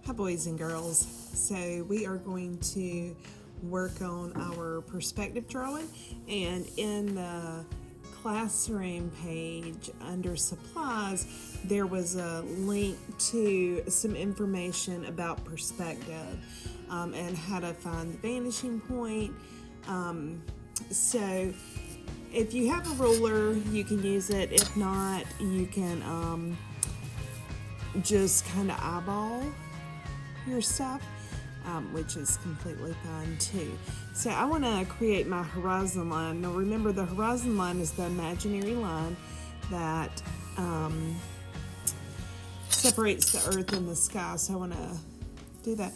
Hi boys and girls. So we are going to work on our perspective drawing, and in the classroom page under supplies there was a link to some information about perspective and how to find the vanishing point. So if you have a ruler you can use it. If not, you can just kind of eyeball your stuff, which is completely fine too. So I want to create my horizon line. Now remember, the horizon line is the imaginary line that separates the earth and the sky. So I want to do that,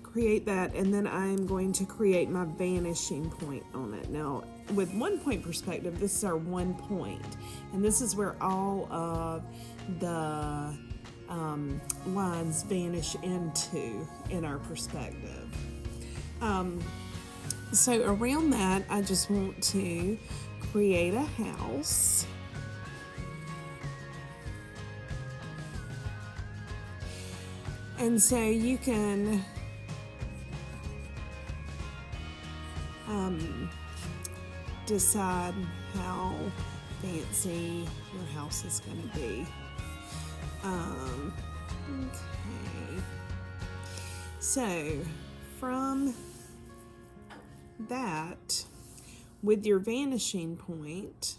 create that, and then I'm going to create my vanishing point on it. Now with 1 point perspective, this is our 1 point, and this is where all of the lines vanish into in our perspective. So around that, I just want to create a house. And so you can decide how fancy your house is going to be. Okay. So from that, with your vanishing point,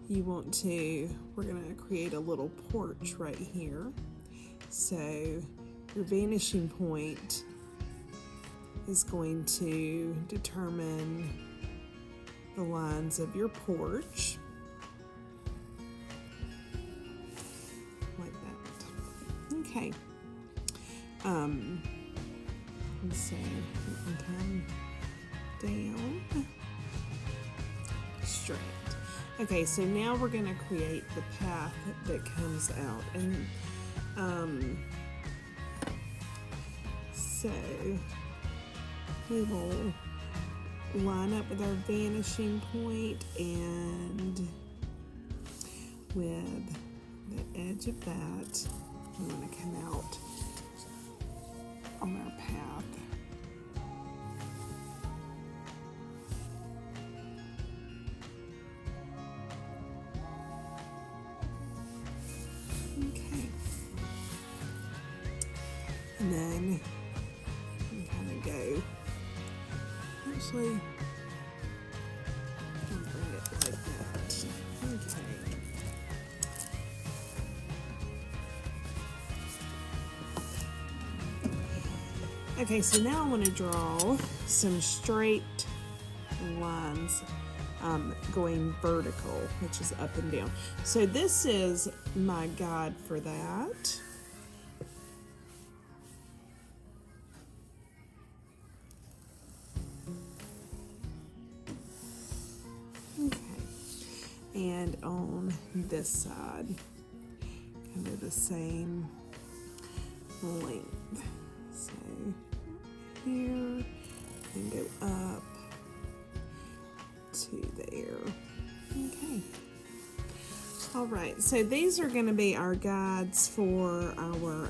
you want to, we're going to create a little porch right here. So your vanishing point is going to determine the lines of your porch. Like that. Okay. And so we can come down straight. Okay, so now we're going to create the path that comes out, and so we will line up with our vanishing point, and with the edge of that, we want to come out on our path. Okay. And then we kind of go, actually, I'll bring it like that. Okay. Okay, so now I want to draw some straight lines going vertical, which is up and down. So this is my guide for that. Okay, and on this side, kind of the same length. So here and go up to there. Okay. All right, so these are going to be our guides for our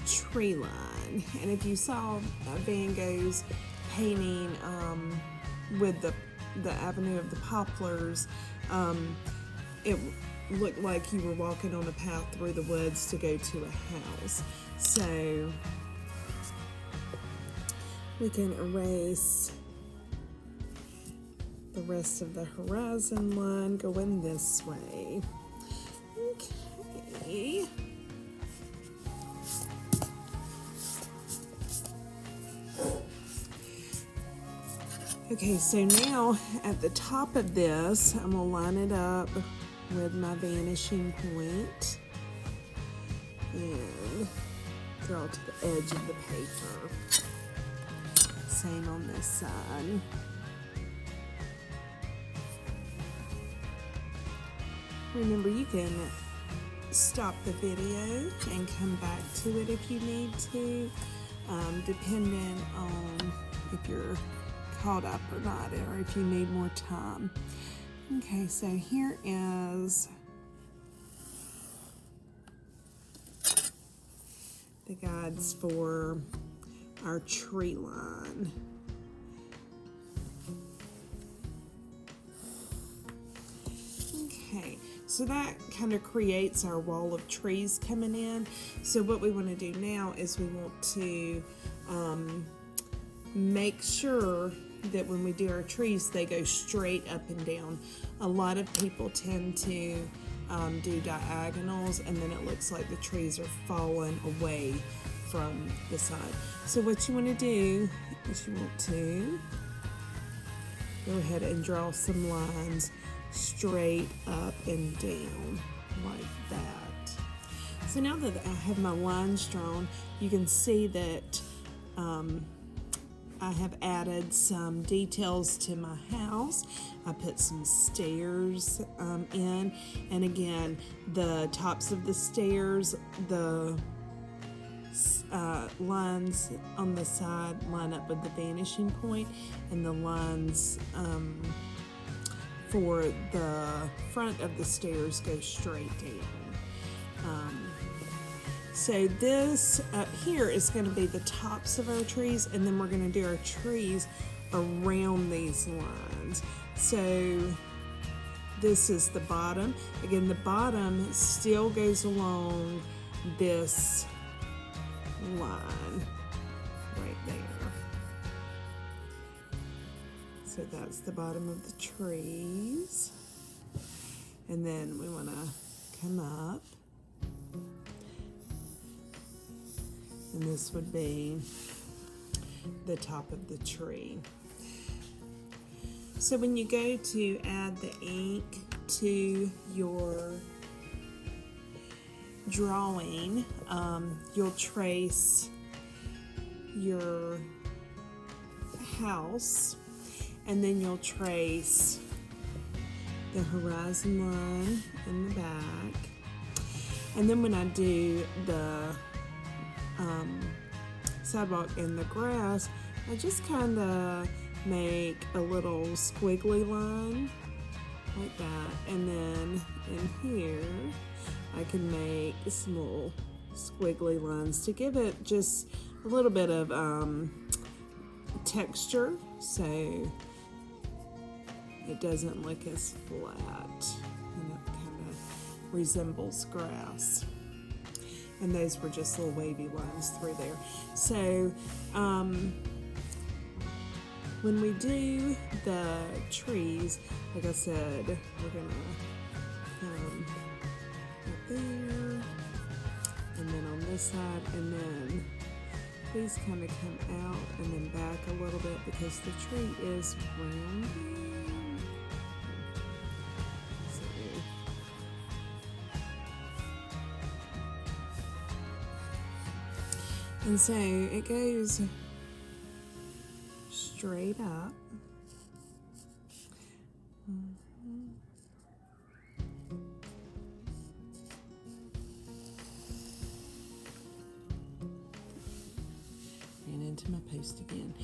tree line. And if you saw Van Gogh's painting with the Avenue of the Poplars, it looked like you were walking on a path through the woods to go to a house. So we can erase the rest of the horizon line going this way. Okay. Okay, so now at the top of this, I'm gonna line it up with my vanishing point and draw to the edge of the paper. Same on this side. Remember, you can stop the video and come back to it if you need to, depending on if you're caught up or not, or if you need more time. Okay, so here is the guides for our tree line. Okay, so that kind of creates our wall of trees coming in. So what we want to do now is we want to make sure that when we do our trees, they go straight up and down. A lot of people tend to do diagonals, and then it looks like the trees are falling away from the side. So what you want to do is you want to go ahead and draw some lines straight up and down like that. So now that I have my lines drawn, you can see that I have added some details to my house. I put some stairs in, and again, the tops of the stairs, the lines on the side line up with the vanishing point, and the lines for the front of the stairs go straight down. So this up here is going to be the tops of our trees, and then we're going to do our trees around these lines. So this is the bottom. Again, the bottom still goes along this line right there. So that's the bottom of the trees. And then we want to come up. And this would be the top of the tree. So when you go to add the ink to your drawing, you'll trace your house, and then you'll trace the horizon line in the back. And then when I do the sidewalk and the grass, I just kind of make a little squiggly line like that, and then in here I can make some little squiggly lines to give it just a little bit of texture, so it doesn't look as flat, and it kind of resembles grass. And those were just little wavy lines through there. So when we do the trees, like I said, we're gonna come up there, and then on this side, and then these kind of come out and then back a little bit because the tree is rounded. And so it goes straight up. And into my post again.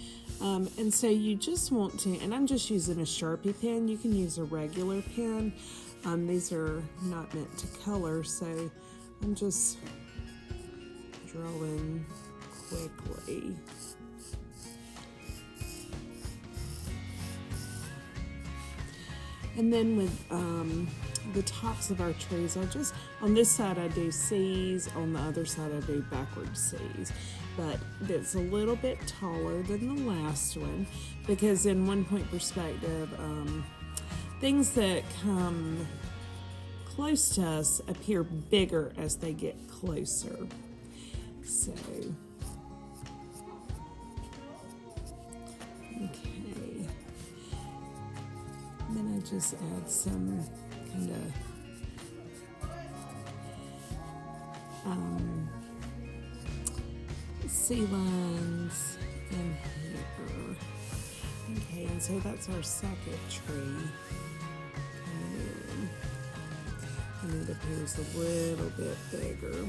And so you just want to, and I'm just using a Sharpie pen. You can use a regular pen. These are not meant to color, so I'm just drawing quickly. And then with the tops of our trees, I just, on this side I do C's, on the other side I do backward C's. But it's a little bit taller than the last one because in 1 point perspective, things that come close to us appear bigger as they get closer. So, okay. And then I just add some kind of sea lines in here. Okay, and so that's our second tree coming in. And it appears a little bit bigger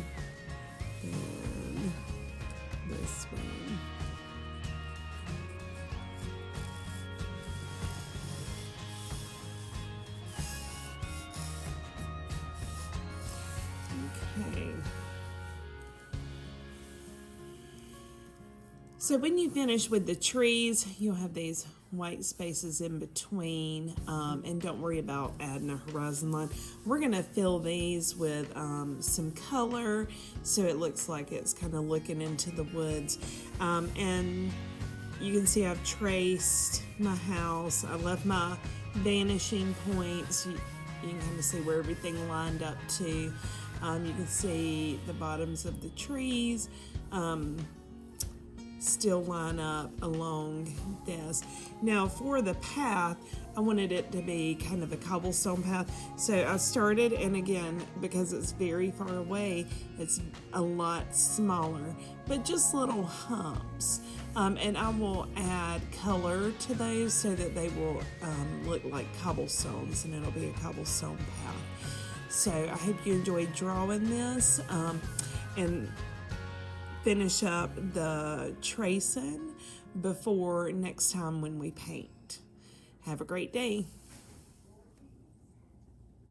than this one. Okay. So when you finish with the trees, you'll have these white spaces in between, and don't worry about adding a horizon line. We're going to fill these with some color so it looks like it's kind of looking into the woods. And you can see I've traced my house. I left my vanishing points. You can kind of see where everything lined up to. You can see the bottoms of the trees. Still line up along this. Now for the path, I wanted it to be kind of a cobblestone path. So I started, and again, because it's very far away, it's a lot smaller, but just little humps. And I will add color to those so that they will look like cobblestones, and it'll be a cobblestone path. So I hope you enjoyed drawing this, and finish up the tracing before next time when we paint. Have a great day.